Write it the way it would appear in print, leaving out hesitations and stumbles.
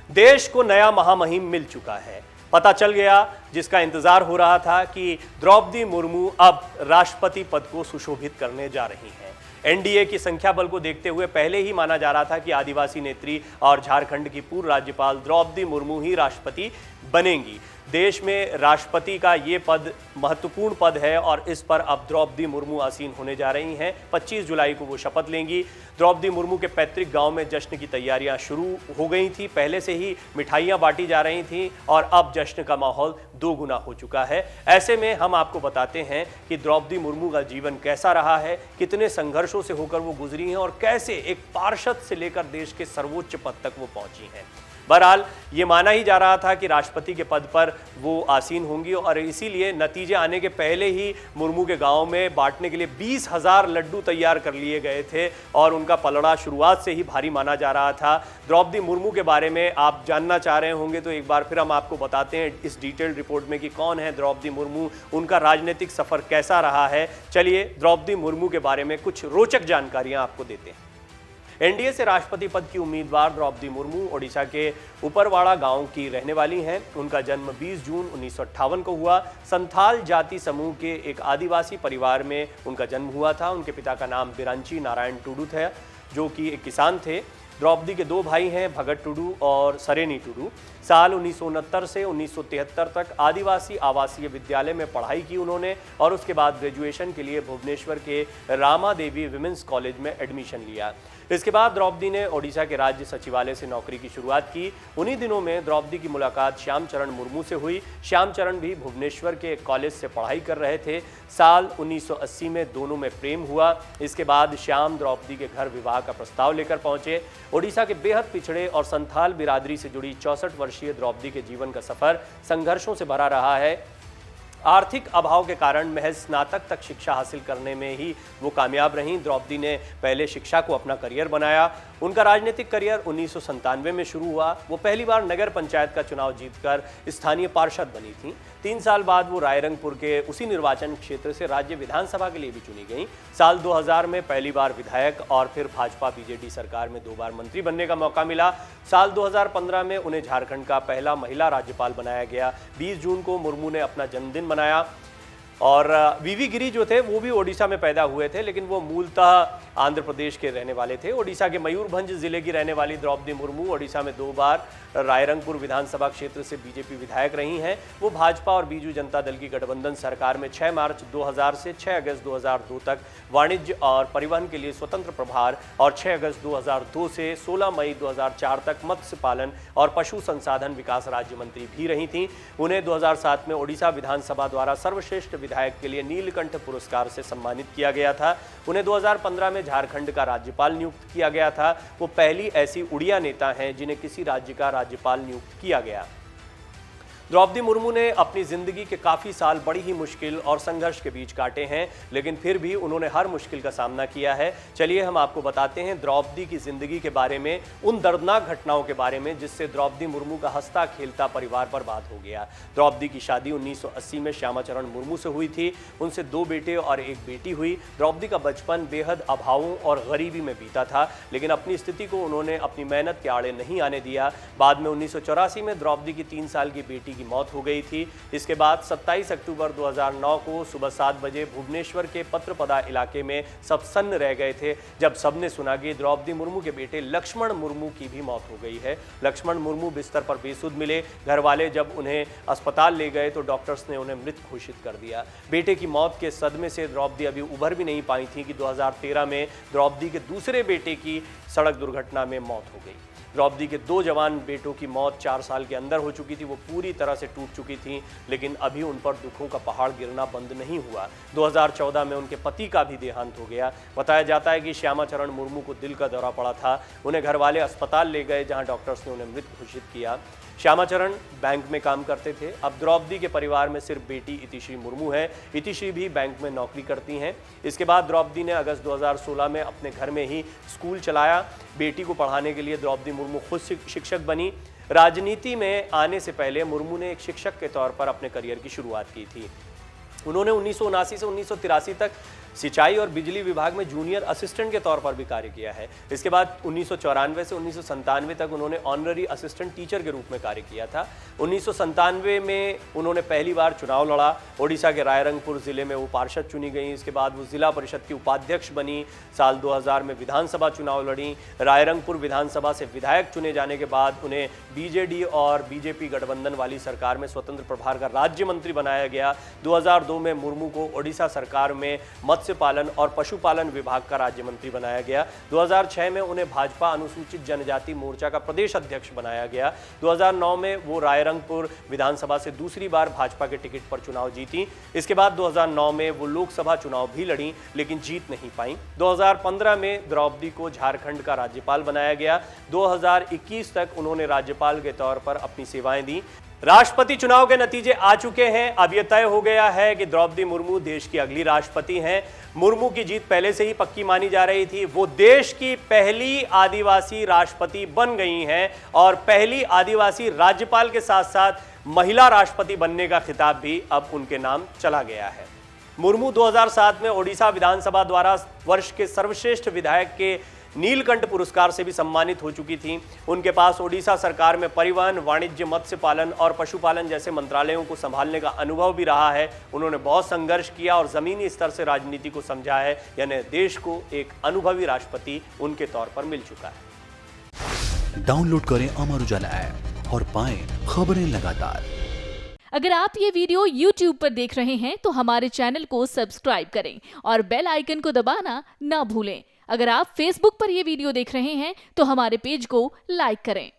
देश को नया महामहिम मिल चुका है। पता चल गया जिसका इंतजार हो रहा था कि द्रौपदी मुर्मू अब राष्ट्रपति पद को सुशोभित करने जा रही हैं। एनडीए की संख्या बल को देखते हुए पहले ही माना जा रहा था कि आदिवासी नेत्री और झारखंड की पूर्व राज्यपाल द्रौपदी मुर्मू ही राष्ट्रपति बनेंगी। देश में राष्ट्रपति का ये पद महत्वपूर्ण पद है और इस पर अब द्रौपदी मुर्मू आसीन होने जा रही हैं। 25 जुलाई को वो शपथ लेंगी। द्रौपदी मुर्मू के पैतृक गांव में जश्न की तैयारियां शुरू हो गई थी। पहले से ही मिठाइयां बांटी जा रही थीं और अब जश्न का माहौल दोगुना हो चुका है। ऐसे में हम आपको बताते हैं कि द्रौपदी मुर्मू का जीवन कैसा रहा है, कितने संघर्षों से होकर वो गुजरी हैं और कैसे एक पार्षद से लेकर देश के सर्वोच्च पद तक वो पहुंची हैं। बहरहाल ये माना ही जा रहा था कि राष्ट्रपति के पद पर वो आसीन होंगी और इसीलिए नतीजे आने के पहले ही मुर्मू के गांव में बांटने के लिए 20,000 लड्डू तैयार कर लिए गए थे और उनका पलड़ा शुरुआत से ही भारी माना जा रहा था। द्रौपदी मुर्मू के बारे में आप जानना चाह रहे होंगे तो एक बार फिर हम आपको बताते हैं इस डिटेल्ड रिपोर्ट में कि कौन है द्रौपदी मुर्मू, उनका राजनीतिक सफर कैसा रहा है। चलिए द्रौपदी मुर्मू के बारे में कुछ रोचक जानकारियां आपको देते हैं। एनडीए से राष्ट्रपति पद की उम्मीदवार द्रौपदी मुर्मू ओडिशा के उपरवाड़ा गांव की रहने वाली हैं। उनका जन्म 20 जून 1958 को हुआ। संथाल जाति समूह के एक आदिवासी परिवार में उनका जन्म हुआ था। उनके पिता का नाम बिरांची नारायण टुडू था, जो कि एक किसान थे। द्रौपदी के दो भाई हैं, भगत टुडू और सरेनी टुडू। साल 1969 से 1973 तक आदिवासी आवासीय विद्यालय में पढ़ाई की उन्होंने और उसके बाद ग्रेजुएशन के लिए भुवनेश्वर के रामा देवी विमेंस कॉलेज में एडमिशन लिया। इसके बाद द्रौपदी ने ओडिशा के राज्य सचिवालय से नौकरी की शुरुआत की। उन्हीं दिनों में द्रौपदी की मुलाकात श्याम चरण मुर्मू से हुई। श्याम चरण भी भुवनेश्वर के कॉलेज से पढ़ाई कर रहे थे। साल 1980 में दोनों में प्रेम हुआ। इसके बाद श्याम द्रौपदी के घर विवाह का प्रस्ताव लेकर पहुंचे। ओडिशा के बेहद पिछड़े और संथाल बिरादरी से जुड़ी 64 वर्षीय द्रौपदी के जीवन का सफर संघर्षों से भरा रहा है। आर्थिक अभाव के कारण महज स्नातक तक शिक्षा हासिल करने में ही वो कामयाब रहीं। द्रौपदी ने पहले शिक्षा को अपना करियर बनाया। उनका राजनीतिक करियर 1997 में शुरू हुआ। वो पहली बार नगर पंचायत का चुनाव जीतकर स्थानीय पार्षद बनी थीं। 3 साल बाद वो रायरंगपुर के उसी निर्वाचन क्षेत्र से राज्य विधानसभा के लिए भी चुनी गईं। साल 2000 में पहली बार विधायक और फिर भाजपा बीजेडी सरकार में 2 बार मंत्री बनने का मौका मिला। साल 2015 में उन्हें झारखंड का पहला महिला राज्यपाल बनाया गया। 20 जून को मुर्मू ने अपना जन्मदिन मनाया और वीवी गिरी जो थे वो भी ओडिशा में पैदा हुए थे, लेकिन वो मूलतः आंध्र प्रदेश के रहने वाले थे। ओडिशा के मयूरभंज जिले की रहने वाली द्रौपदी मुर्मू ओडिशा में 2 बार रायरंगपुर विधानसभा क्षेत्र से बीजेपी विधायक रही हैं। वो भाजपा और बीजू जनता दल की गठबंधन सरकार में 6 मार्च 2000 से 6 अगस्त 2002 तक वाणिज्य और परिवहन के लिए स्वतंत्र प्रभार और 6 अगस्त 2002 से 16 मई 2004 तक मत्स्य पालन और पशु संसाधन विकास राज्य मंत्री भी रही थीं। उन्हें 2007 में ओडिशा विधानसभा द्वारा सर्वश्रेष्ठ विधायक के लिए नीलकंठ पुरस्कार से सम्मानित किया गया था। उन्हें 2015 में झारखंड का राज्यपाल नियुक्त किया गया था। वो पहली ऐसी उड़िया नेता हैं जिन्हें किसी राज्य का राज्यपाल नियुक्त किया गया। द्रौपदी मुर्मू ने अपनी जिंदगी के काफ़ी साल बड़ी ही मुश्किल और संघर्ष के बीच काटे हैं, लेकिन फिर भी उन्होंने हर मुश्किल का सामना किया है। चलिए हम आपको बताते हैं द्रौपदी की जिंदगी के बारे में, उन दर्दनाक घटनाओं के बारे में जिससे द्रौपदी मुर्मू का हंसता खेलता परिवार बर्बाद हो गया। द्रौपदी की शादी 1980 में श्यामाचरण मुर्मू से हुई थी। उनसे 2 बेटे और 1 बेटी हुई। द्रौपदी का बचपन बेहद अभावों और गरीबी में बीता था, लेकिन अपनी स्थिति को उन्होंने अपनी मेहनत के आड़े नहीं आने दिया। बाद में 1984 में द्रौपदी की 3 साल की बेटी की मौत हो गई थी। इसके बाद 27 अक्टूबर 2009 को सुबह 7 बजे भुवनेश्वर के पत्रपदा इलाके में सब सन्न रह गए थे जब सबने सुना कि द्रौपदी मुर्मू के बेटे लक्ष्मण मुर्मू की भी मौत हो गई है। लक्ष्मण मुर्मू बिस्तर पर बेसुध मिले। घर वाले जब उन्हें अस्पताल ले गए तो डॉक्टर्स ने उन्हें मृत घोषित कर दिया। बेटे की मौत के सदमे से द्रौपदी अभी उभर भी नहीं पाई थी कि 2013 में द्रौपदी के दूसरे बेटे की सड़क दुर्घटना में मौत हो गई। द्रौपदी के 2 जवान बेटों की मौत 4 साल के अंदर हो चुकी थी। वो पूरी तरह से टूट चुकी थी, लेकिन अभी उन पर दुखों का पहाड़ गिरना बंद नहीं हुआ। 2014 में उनके पति का भी देहांत हो गया। बताया जाता है कि श्यामाचरण मुर्मू को दिल का दौरा पड़ा था। उन्हें घर वाले अस्पताल ले गए जहां डॉक्टर्स ने उन्हें मृत घोषित किया। श्यामाचरण बैंक में काम करते थे। अब द्रौपदी के परिवार में सिर्फ बेटी इतिश्री मुर्मू है। इतिश्री भी बैंक में नौकरी करती हैं। इसके बाद द्रौपदी ने अगस्त 2016 में अपने घर में ही स्कूल चलाया। बेटी को पढ़ाने के लिए द्रौपदी मुर्मू खुद शिक्षक बनी। राजनीति में आने से पहले मुर्मू ने एक शिक्षक के तौर पर अपने करियर की शुरुआत की थी। उन्होंने 1979 से 1983 तक सिंचाई और बिजली विभाग में जूनियर असिस्टेंट के तौर पर भी कार्य किया है। इसके बाद 1994 से 1997 तक उन्होंने ऑनररी असिस्टेंट टीचर के रूप में कार्य किया था। 1997 में उन्होंने पहली बार चुनाव लड़ा। ओडिशा के रायरंगपुर जिले में वो पार्षद चुनी गई। इसके बाद वो जिला परिषद की उपाध्यक्ष बनी। साल 2000 में विधानसभा चुनाव लड़ी। रायरंगपुर विधानसभा से विधायक चुने जाने के बाद उन्हें बीजेडी और बीजेपी गठबंधन वाली सरकार में स्वतंत्र प्रभार का राज्य मंत्री बनाया गया। 2002 में मुर्मू को ओडिशा सरकार में मत्स्य पालन और पशुपालन विभाग का राज्य मंत्री बनाया गया। 2006 में उन्हें भाजपा अनुसूचित जनजाति मोर्चा का प्रदेश अध्यक्ष बनाया गया। 2009 में वो रायरंगपुर विधानसभा से दूसरी बार भाजपा के टिकट पर चुनाव जीती। इसके बाद 2009 में वो लोकसभा चुनाव भी लड़ी, लेकिन जीत नहीं पाई। 2015 में द्रौपदी को झारखंड का राज्यपाल बनाया गया। 2021 तक उन्होंने राज्यपाल के तौर पर अपनी सेवाएं दी। राष्ट्रपति चुनाव के नतीजे आ चुके हैं। अब यह तय हो गया है कि द्रौपदी मुर्मू देश की अगली राष्ट्रपति हैं। मुर्मू की जीत पहले से ही पक्की मानी जा रही थी। वो देश की पहली आदिवासी राष्ट्रपति बन गई हैं और पहली आदिवासी राज्यपाल के साथ साथ महिला राष्ट्रपति बनने का खिताब भी अब उनके नाम चला गया है। मुर्मू 2007 में ओडिशा विधानसभा द्वारा वर्ष के सर्वश्रेष्ठ विधायक के नीलकंठ पुरस्कार से भी सम्मानित हो चुकी थी। उनके पास ओडिशा सरकार में परिवहन, वाणिज्य, मत्स्य पालन और पशुपालन जैसे मंत्रालयों को संभालने का अनुभव भी रहा है। उन्होंने बहुत संघर्ष किया और जमीनी स्तर से राजनीति को समझा है, यानी देश को एक अनुभवी राष्ट्रपति उनके तौर पर मिल चुका है। डाउनलोड करें अमर उजाला ऐप और पाएं खबरें लगातार। अगर आप ये वीडियो YouTube पर देख रहे हैं तो हमारे चैनल को सब्सक्राइब करें और बेल आइकन को दबाना ना भूलें। अगर आप Facebook पर यह वीडियो देख रहे हैं तो हमारे पेज को लाइक करें।